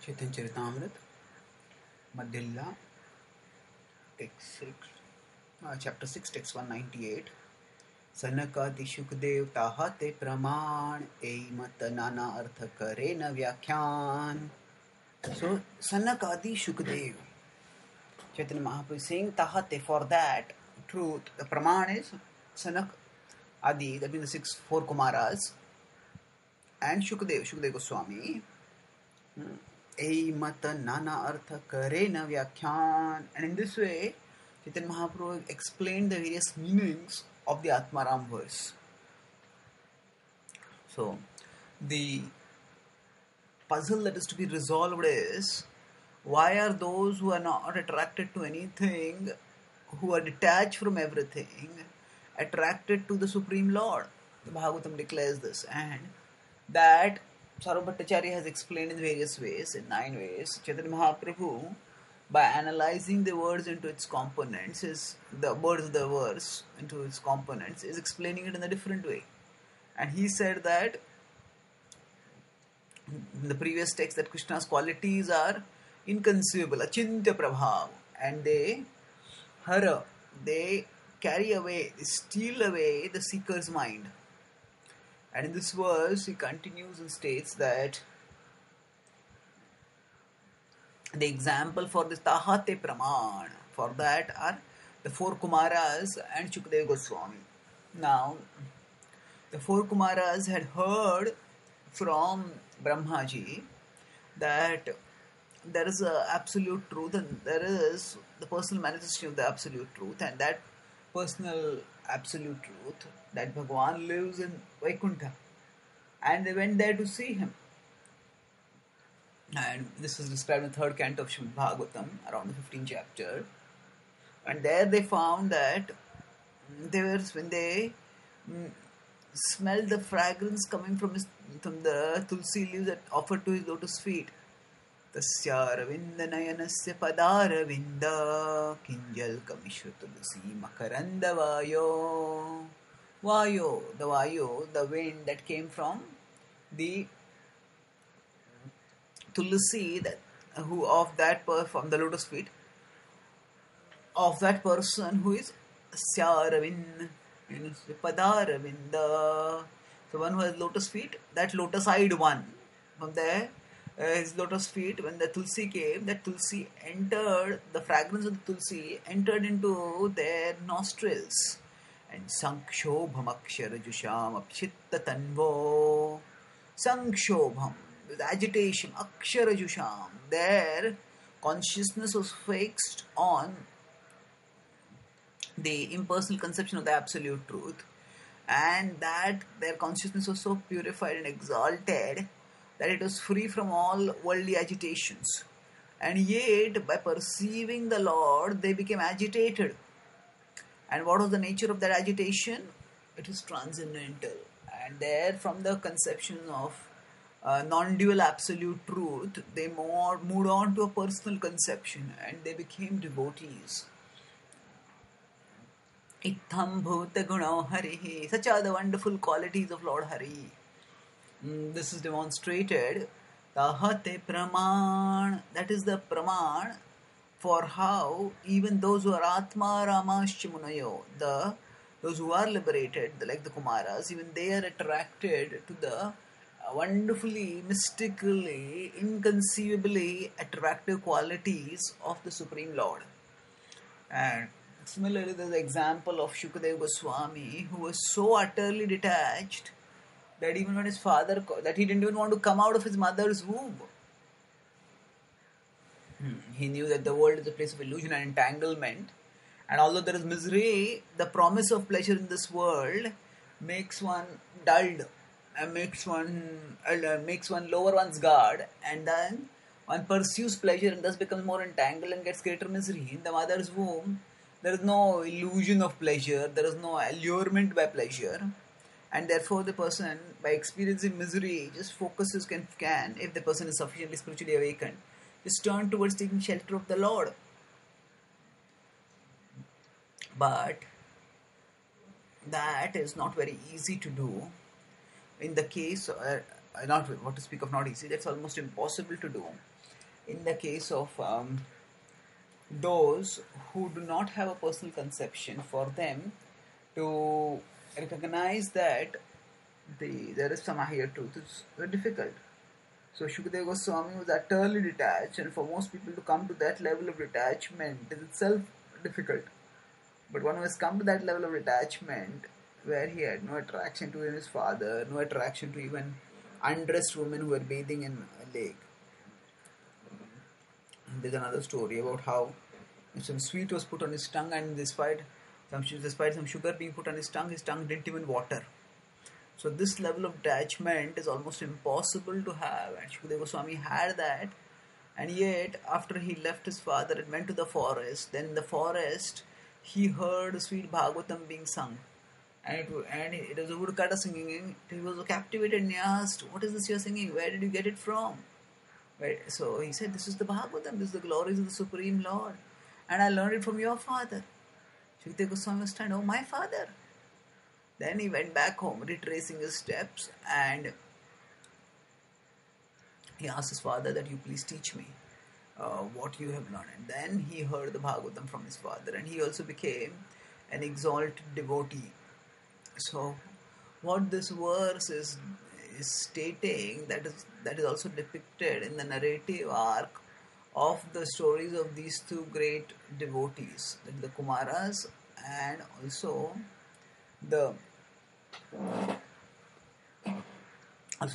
Chaitanya Charitamrita, Madhya, text 6, chapter 6, text 198. सनकादि शुकदेव ताहते प्रमाण एई मत नाना अर्थ करे न व्याख्यान. So Sanakadi Shukdev, Chaitanya Mahaprabhu is saying tahate, for that truth, the praman is Sanak Adi, that means the four Kumaras, and Shukdev Goswami. Ei mata nana artha kare na vyakhyan. And in this way, Chaitanya Mahaprabhu explained the various meanings of the Atmaram verse. So, the puzzle that is to be resolved is, why are those who are not attracted to anything, who are detached from everything, attracted to the Supreme Lord? The Bhagavatam declares this, and that Sarva Bhattacharya has explained in various ways, in 9 ways. Chaitanya Mahaprabhu, by analyzing the words into its components, the words of the verse into its components, is explaining it in a different way. And he said that in the previous text that Krishna's qualities are inconceivable, achintya prabhav, and they Hare, they carry away, they steal away the seeker's mind. And in this verse, he continues and states that the example for this tahate praman, for that are the four Kumaras and Shukadeva Goswami. Now, the four Kumaras had heard from Brahmaji that there is a absolute truth and there is the personal manifestation of the absolute truth, and that personal absolute truth, that Bhagavan lives in Vaikuntha, and they went there to see him. And this is described in the 3rd canto of Srimad Bhagavatam, around the 15th chapter. And there they found that when they smelled the fragrance coming from the tulsi leaves that offered to his lotus feet, Tasya Ravinda Nayanasya Padaravinda Kinjal Kamishra Tulsi Makaranda Vayo. Vayo, the wind that came from the tulsi from the lotus feet of that person who is Syaravind, Padaravinda. So one who has lotus feet, that lotus-eyed one, from there, his lotus feet, when the tulsi came, that tulsi entered, the fragrance of the tulsi entered into their nostrils. And Sankshobham Aksharajusham Apchitta Tanvo. Sankshobham, with agitation, Aksharajusham, their consciousness was fixed on the impersonal conception of the absolute truth, and that their consciousness was so purified and exalted that it was free from all worldly agitations. And yet, by perceiving the Lord, they became agitated. And what was the nature of that agitation? It was transcendental. And there, from the conception of non-dual absolute truth, they moved on to a personal conception, and they became devotees. Itham bhuta guno harihi. Such are the wonderful qualities of Lord Hari. This is demonstrated. Tahate praman. That is the praman for how even those who are Atma Ramascha Munayo, those who are liberated, like the Kumaras, even they are attracted to the wonderfully, mystically, inconceivably attractive qualities of the Supreme Lord. And similarly, there's the example of Shukadeva Goswami, who was so utterly detached that even when his father, that he didn't even want to come out of his mother's womb. He knew that the world is a place of illusion and entanglement, and although there is misery, the promise of pleasure in this world makes one dulled and makes one lower one's guard, and then one pursues pleasure and thus becomes more entangled and gets greater misery. In the mother's womb, there is no illusion of pleasure, there is no allurement by pleasure, and therefore the person, by experiencing misery, just focuses can, if the person is sufficiently spiritually awakened, is turned towards taking shelter of the Lord. But that is not very easy to do. In the case, not what to speak of not easy, that's almost impossible to do. in the case of those who do not have a personal conception, for them to recognize that there is some higher truth is very difficult. So Shukadeva Goswami was utterly detached, and for most people to come to that level of detachment is itself difficult. But one who has come to that level of detachment, where he had no attraction to his father, no attraction to even undressed women who were bathing in a lake. There's another story about how some sweet was put on his tongue, and despite some sugar being put on his tongue didn't even water. So this level of detachment is almost impossible to have, and Shukadeva Goswami had that. And yet, after he left his father and went to the forest, then in the forest he heard sweet Bhagavatam being sung, and it was a woodcutter singing. He was captivated and he asked, "What is this you're singing? Where did you get it from?" So he said, "This is the Bhagavatam. This is the glories of the Supreme Lord, and I learned it from your father." Shukadeva Goswami was stunned. "Oh, my father!" Then he went back home, retracing his steps, and he asked his father that you please teach me what you have learned. And then he heard the Bhagavatam from his father, and he also became an exalted devotee. So what this verse is stating, that is also depicted in the narrative arc of the stories of these two great devotees, the Kumaras and also the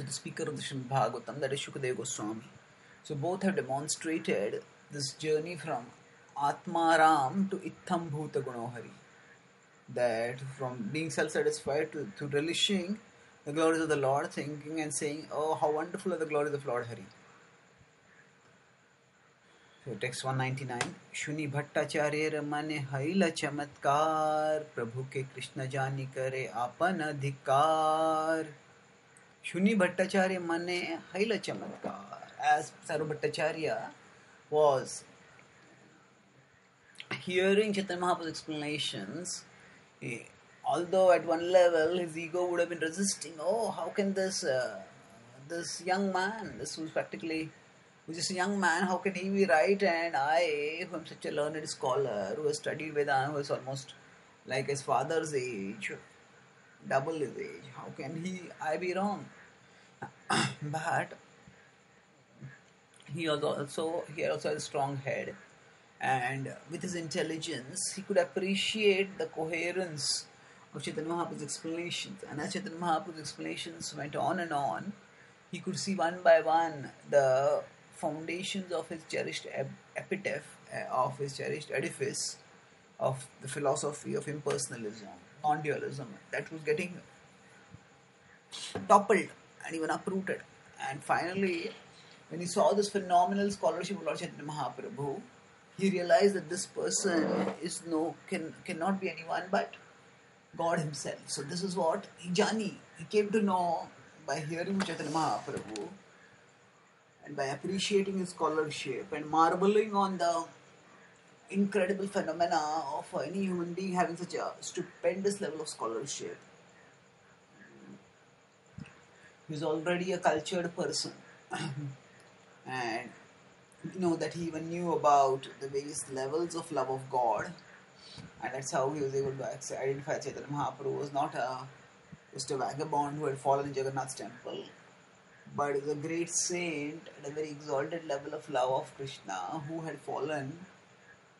speaker of the Srimad Bhagavatam, that is Shukadeva Goswami. So both have demonstrated this journey from Atmaram to Itham Bhuta Gunohari, that from being self-satisfied to relishing the glories of the Lord, thinking and saying, "Oh, how wonderful are the glories of Lord Hari." So text 199, Shuni Bhattacharya mane haila chamatkar, Prabhu ke Krishna jani kare apan adhikar. Shuni Bhattacharya mane haila chamatkar. As Saru Bhattacharya was hearing Chaitanya Mahaprabhu's explanations, although at one level his ego would have been resisting, "Oh, how can this young man, this was practically just a young man, how can he be right? And I, who am such a learned scholar, who has studied Vedanta, who is almost like his father's age, double his age, how can I be wrong?" But he also had a strong head, and with his intelligence he could appreciate the coherence of Chaitanya Mahaprabhu's explanations. And as Chaitanya Mahaprabhu's explanations went on and on, he could see one by one the foundations of his cherished epitaph, of his cherished edifice of the philosophy of impersonalism, non-dualism, that was getting toppled and even uprooted. And finally, when he saw this phenomenal scholarship of Lord Chaitanya Mahaprabhu, he realized that this person cannot be anyone but God himself. So this is what he came to know by hearing Chaitanya Mahaprabhu, and by appreciating his scholarship and marveling on the incredible phenomena of any human being having such a stupendous level of scholarship. He is already a cultured person, and that he even knew about the various levels of love of God, and that's how he was able to identify Chaitanya Mahaprabhu was not just a vagabond who had fallen in Jagannath's temple, but is a great saint at a very exalted level of love of Krishna, who had fallen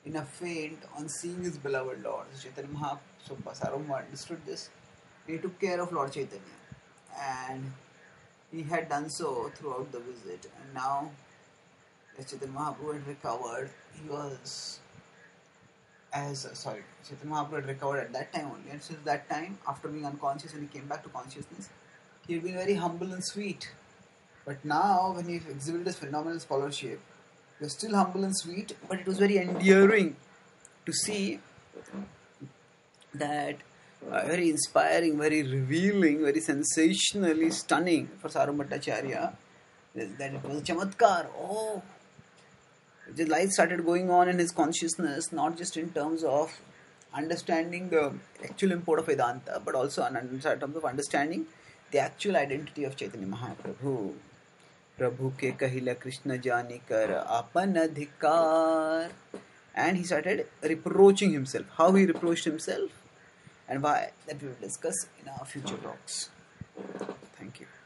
in a faint on seeing his beloved Lord. So Chaitanya Mahaprabhu, Sarvabhauma understood this. He took care of Lord Chaitanya, and he had done so throughout the visit. And now, as Chaitanya Mahaprabhu had recovered, Chaitanya Mahaprabhu had recovered at that time only, and since that time, after being unconscious, when he came back to consciousness, he had been very humble and sweet. But now, when he exhibited his phenomenal scholarship, he was still humble and sweet, but it was very endearing to see that very inspiring, very revealing, very sensationally stunning for Sarvabhauma Bhattacharya, that it was a chamatkar. Oh, the light started going on in his consciousness, not just in terms of understanding the actual import of Vedanta, but also in terms of understanding the actual identity of Chaitanya Mahaprabhu. Prabhu ke kahila Krishna jani kar apan adhikar. And he started reproaching himself. How he reproached himself and why, that we will discuss in our future talks. Thank you.